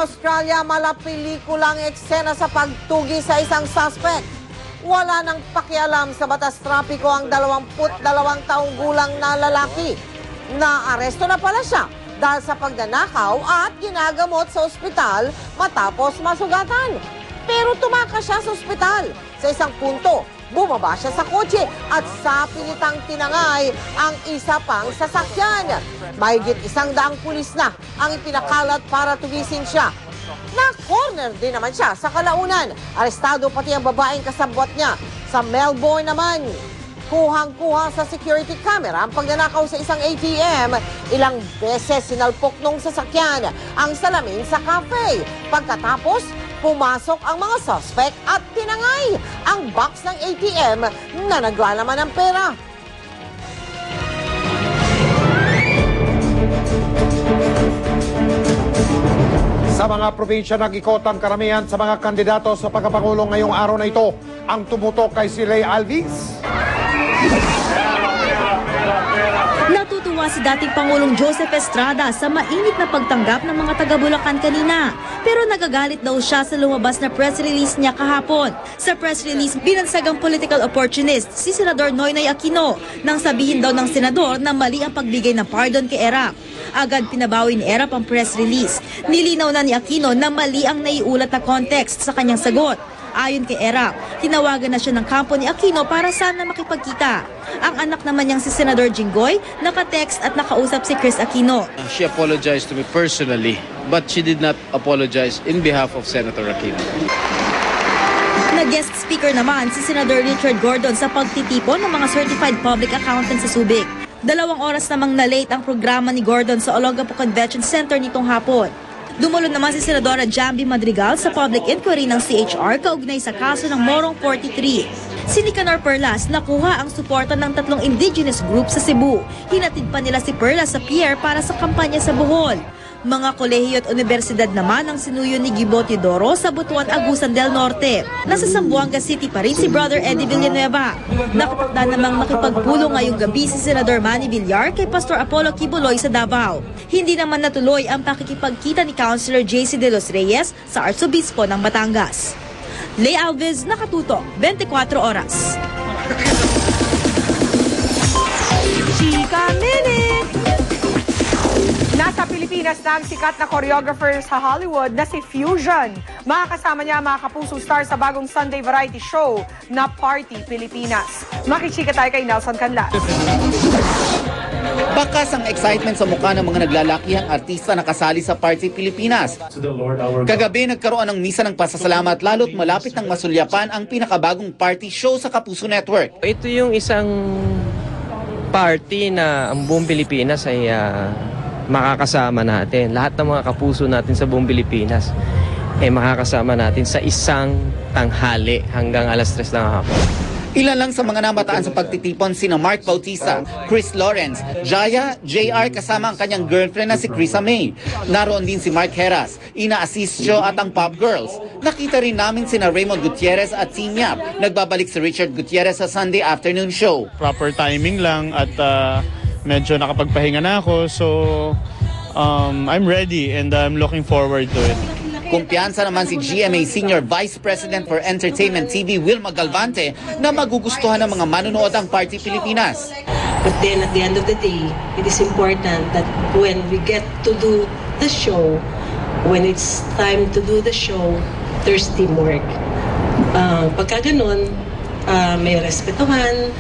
Australia, malapelikulang eksena sa pagtugi sa isang suspect. Wala nang pakialam sa batas trapiko ang 22 taong gulang na lalaki. Naaresto na pala siya dahil sa pagnanakaw at ginagamot sa ospital matapos masugatan. Pero tumakas siya sa ospital. Sa isang punto, bumaba siya sa kotse at sa pinitang tinangay ang isa pang sasakyan. Mahigit 100 pulis na ang ipinakalat para tugisin siya. Na-corner din naman siya sa kalaunan. Arestado pati ang babaeng kasabwat niya. Sa Melbourne naman, kuhang-kuha sa security camera ang pagnanakaw sa isang ATM. Ilang beses sinalpok nung sasakyan ang salamin sa cafe. Pagkatapos, pumasok ang mga suspect at tinangay ang box ng ATM na naglalaman ng pera. Sa mga probinsya nag-ikot ang karamihan sa mga kandidato sa pagkapangulo ngayong araw na ito. Ang tumutok kay si Lay Alvis. Natutuwa si dating Pangulong Joseph Estrada sa mainit na pagtanggap ng mga taga-Bulacan kanina. Pero nagagalit daw siya sa lumabas na press release niya kahapon. Sa press release, binansag ang political opportunist si Senador Noynoy Aquino nang sabihin daw ng senador na mali ang pagbigay ng pardon kay Erap. Agad pinabawi ni Erap ang press release. Nilinaw na ni Aquino na mali ang naiulat na context sa kanyang sagot. Ayon kay Erap, tinawagan na siya ng kampo ni Aquino para sana makipagkita. Ang anak naman niyang si Senador Jinggoy, naka-text at nakausap si Chris Aquino. She apologized to me personally, but she did not apologize in behalf of Senator Aquino. Nag-guest speaker naman si Senador Richard Gordon sa pagtitipon ng mga certified public accountants sa Subic. 2 oras namang na-late ang programa ni Gordon sa Olongapo Convention Center nitong hapon. Dumulong naman si Senadora Jambi Madrigal sa public inquiry ng CHR kaugnay sa kaso ng Morong 43. Si Nicanor Perlas nakuha ang suporta ng 3 indigenous group sa Cebu. Hinatid pa nila si Perlas sa pier para sa kampanya sa Bohol. Mga kolehiyo at universidad naman ang sinuyo ni Gibo Teodoro sa Butuan, Agusan del Norte. Nasa Zamboanga City pa rin si Brother Eddie Villanueva. Nakatakda namang makipagpulong ngayong gabi si Senador Manny Villar kay Pastor Apollo Kibuloy sa Davao. Hindi naman natuloy ang pakikipagkita ni Councilor JC De Los Reyes sa Arsobispo ng Batangas. Lay Alves, Nakatutok, 24 Oras. Chika Minute! Nasa Pilipinas na ang sikat na choreographer sa Hollywood na si Fusion. Makakasama niya mga kapusong star sa bagong Sunday variety show na Party Pilipinas. Makichika tayo kay Nelson Canlas. Bakas ang excitement sa mukha ng mga naglalakihang artista na kasali sa Party Pilipinas. Kagabi nagkaroon ng misa ng pasasalamat lalo't malapit ng masulyapan ang pinakabagong party show sa Kapuso Network. Ito yung isang party na ang buong Pilipinas ay makakasama natin. Lahat ng mga kapuso natin sa buong Pilipinas ay makakasama natin sa isang tanghali hanggang alas 3 ng hapon. Ilan lang sa mga namataan sa pagtitipon sina Mark Bautista, Chris Lawrence, Jaya, JR kasama ang kanyang girlfriend na si Krisa May. Naroon din si Mark Heras, Ina Asisio at ang Pop Girls. Nakita rin namin sina Raymond Gutierrez at Team Yap. Nagbabalik si Richard Gutierrez sa Sunday afternoon show. Proper timing lang at medyo nakapagpahinga na ako, so I'm ready and I'm looking forward to it. Kumpiyansa naman si GMA Senior Vice President for Entertainment TV Wilma Galvante na magugustuhan ng mga manonood ang Party Pilipinas. But then at the end of the day, it is important that when we get to do the show, when it's time to do the show, there's teamwork. Pagka ganun, may respetuhan,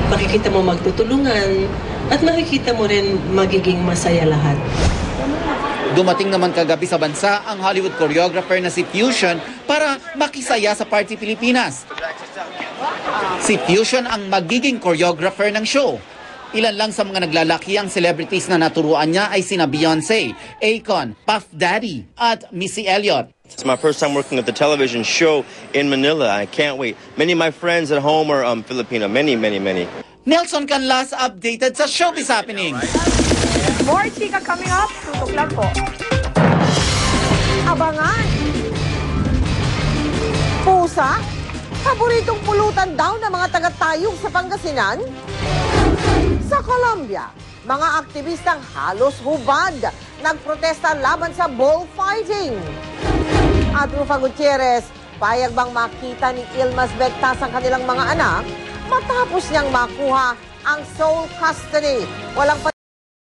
makikita mo magtutulungan, at makikita mo rin magiging masaya lahat. Dumating naman kagabi sa bansa ang Hollywood choreographer na si Fusion para makisaya sa Party Pilipinas. Si Fusion ang magiging choreographer ng show. Ilan lang sa mga naglalakihang celebrities na naturuan niya ay sina Beyonce, Akon, Puff Daddy at Missy Elliott. It's my first time working at the television show in Manila. I can't wait. Many of my friends at home are Filipino. Many. Nelson Canlas updated sa Showbiz Happening. More chika coming up. Tutok lang po. Abangan! Pusa? Paboritong pulutan daw ng mga taga-tayog sa Pangasinan? Sa Colombia, mga aktivistang halos hubad nagprotesta laban sa bullfighting. At Rufa Gutierrez, payag bang makita ni Ilmas Bectas ang kanilang mga anak matapos niyang makuha ang sole custody? Walang